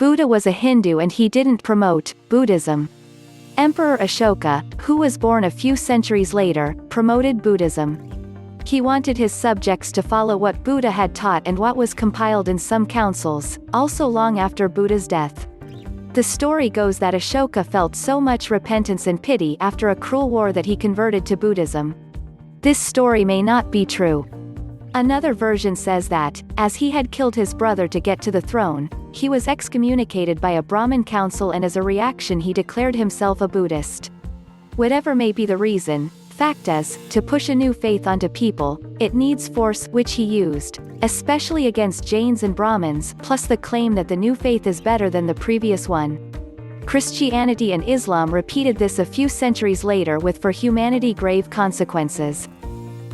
Buddha was a Hindu and he didn't promote Buddhism. Emperor Ashoka, who was born a few centuries later, promoted Buddhism. He wanted his subjects to follow what Buddha had taught and what was compiled in some councils, also long after Buddha's death. The story goes that Ashoka felt so much repentance and pity after a cruel war that he converted to Buddhism. This story may not be true. Another version says that, as he had killed his brother to get to the throne, he was excommunicated by a Brahmin council and as a reaction he declared himself a Buddhist. Whatever may be the reason, fact is, to push a new faith onto people, it needs force, which he used, especially against Jains and Brahmins, plus the claim that the new faith is better than the previous one. Christianity and Islam repeated this a few centuries later with for humanity grave consequences.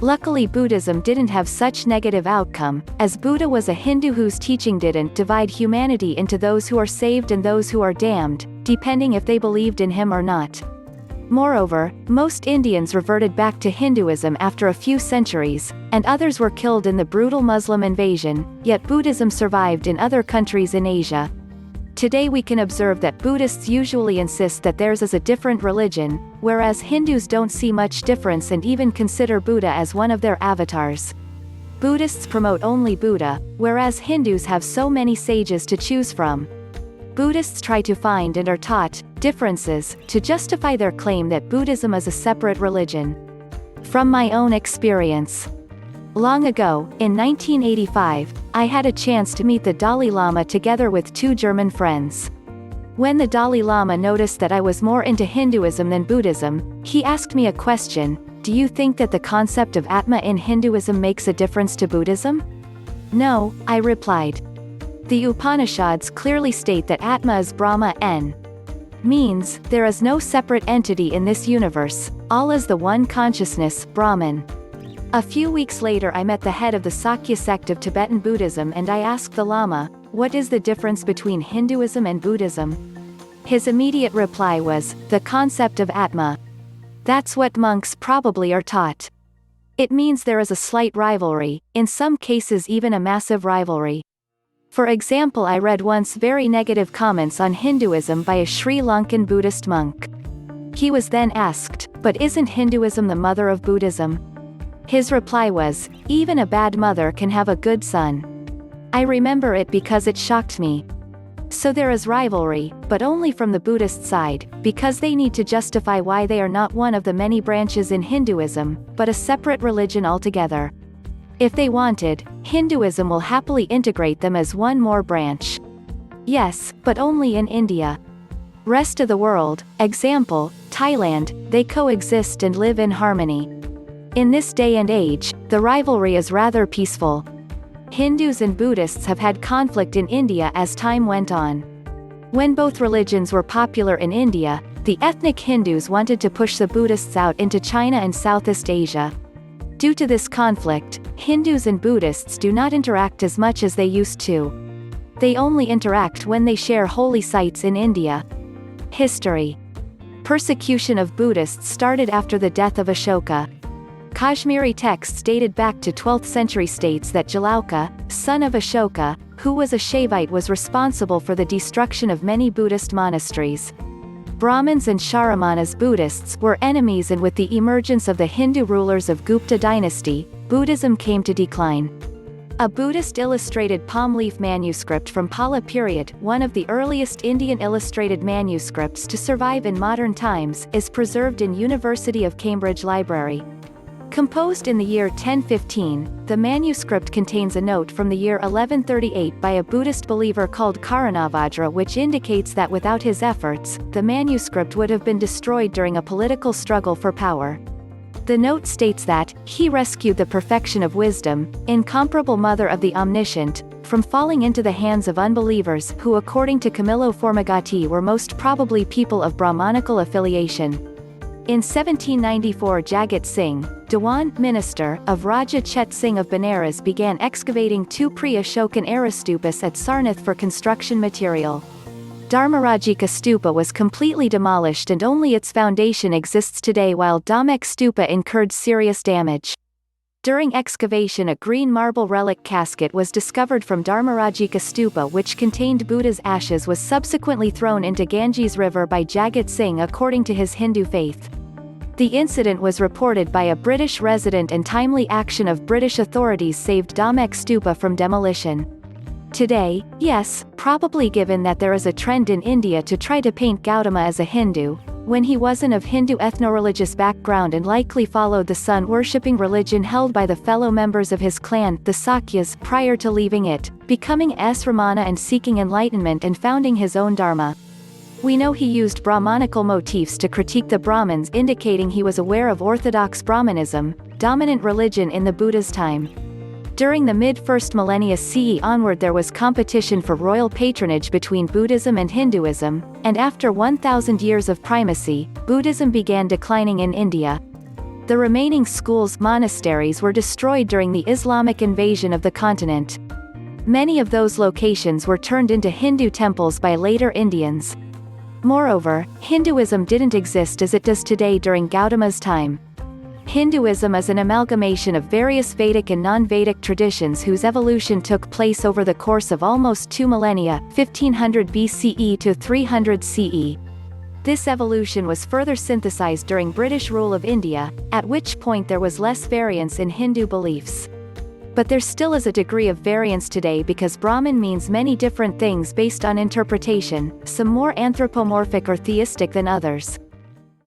Luckily Buddhism didn't have such negative outcome, as Buddha was a Hindu whose teaching didn't divide humanity into those who are saved and those who are damned, depending if they believed in him or not. Moreover, most Indians reverted back to Hinduism after a few centuries, and others were killed in the brutal Muslim invasion, yet Buddhism survived in other countries in Asia. Today we can observe that Buddhists usually insist that theirs is a different religion, whereas Hindus don't see much difference and even consider Buddha as one of their avatars. Buddhists promote only Buddha, whereas Hindus have so many sages to choose from. Buddhists try to find and are taught differences to justify their claim that Buddhism is a separate religion. From my own experience. Long ago, in 1985, I had a chance to meet the Dalai Lama together with two German friends. When the Dalai Lama noticed that I was more into Hinduism than Buddhism, he asked me a question: "Do you think that the concept of Atma in Hinduism makes a difference to Buddhism?" "No," I replied. The Upanishads clearly state that Atma is Brahma n. Means, there is no separate entity in this universe, all is the one consciousness, Brahman. A few weeks later I met the head of the Sakya sect of Tibetan Buddhism and I asked the Lama, what is the difference between Hinduism and Buddhism? His immediate reply was, the concept of Atma. That's what monks probably are taught. It means there is a slight rivalry, in some cases even a massive rivalry. For example, I read once very negative comments on Hinduism by a Sri Lankan Buddhist monk. He was then asked, but isn't Hinduism the mother of Buddhism? His reply was, even a bad mother can have a good son. I remember it because it shocked me. So there is rivalry, but only from the Buddhist side, because they need to justify why they are not one of the many branches in Hinduism, but a separate religion altogether. If they wanted, Hinduism will happily integrate them as one more branch. Yes, but only in India. Rest of the world, example, Thailand, they coexist and live in harmony. In this day and age, the rivalry is rather peaceful. Hindus and Buddhists have had conflict in India as time went on. When both religions were popular in India, the ethnic Hindus wanted to push the Buddhists out into China and Southeast Asia. Due to this conflict, Hindus and Buddhists do not interact as much as they used to. They only interact when they share holy sites in India. History. Persecution of Buddhists started after the death of Ashoka. Kashmiri texts dated back to 12th century states that Jalauka, son of Ashoka, who was a Shaivite, was responsible for the destruction of many Buddhist monasteries. Brahmins and Charamanas Buddhists were enemies, and with the emergence of the Hindu rulers of Gupta dynasty, Buddhism came to decline. A Buddhist illustrated palm leaf manuscript from Pala period, one of the earliest Indian illustrated manuscripts to survive in modern times, is preserved in University of Cambridge Library. Composed in the year 1015, the manuscript contains a note from the year 1138 by a Buddhist believer called Karanavajra, which indicates that without his efforts, the manuscript would have been destroyed during a political struggle for power. The note states that, he rescued the perfection of wisdom, incomparable mother of the omniscient, from falling into the hands of unbelievers who, according to Camillo Formagati, were most probably people of Brahmanical affiliation. In 1794 Jagat Singh, Dewan minister of Raja Chet Singh of Benares, began excavating two pre-Ashokan era stupas at Sarnath for construction material. Dharmarajika stupa was completely demolished and only its foundation exists today, while Dhamek stupa incurred serious damage. During excavation, a green marble relic casket was discovered from Dharmarajika Stupa, which contained Buddha's ashes, was subsequently thrown into Ganges River by Jagat Singh according to his Hindu faith. The incident was reported by a British resident, and timely action of British authorities saved Dhamek Stupa from demolition. Today, yes, probably given that there is a trend in India to try to paint Gautama as a Hindu, when he wasn't of Hindu ethno-religious background and likely followed the sun-worshipping religion held by the fellow members of his clan, the Sakyas, prior to leaving it, becoming Sramana and seeking enlightenment and founding his own dharma. We know he used Brahmanical motifs to critique the Brahmins, indicating he was aware of orthodox Brahmanism, dominant religion in the Buddha's time. During the mid-1st millennia CE onward, there was competition for royal patronage between Buddhism and Hinduism, and after 1,000 years of primacy, Buddhism began declining in India. The remaining schools, monasteries, were destroyed during the Islamic invasion of the continent. Many of those locations were turned into Hindu temples by later Indians. Moreover, Hinduism didn't exist as it does today during Gautama's time. Hinduism is an amalgamation of various Vedic and non-Vedic traditions whose evolution took place over the course of almost 2 millennia, 1500 BCE to 300 CE. This evolution was further synthesized during British rule of India, at which point there was less variance in Hindu beliefs. But there still is a degree of variance today because Brahman means many different things based on interpretation, some more anthropomorphic or theistic than others.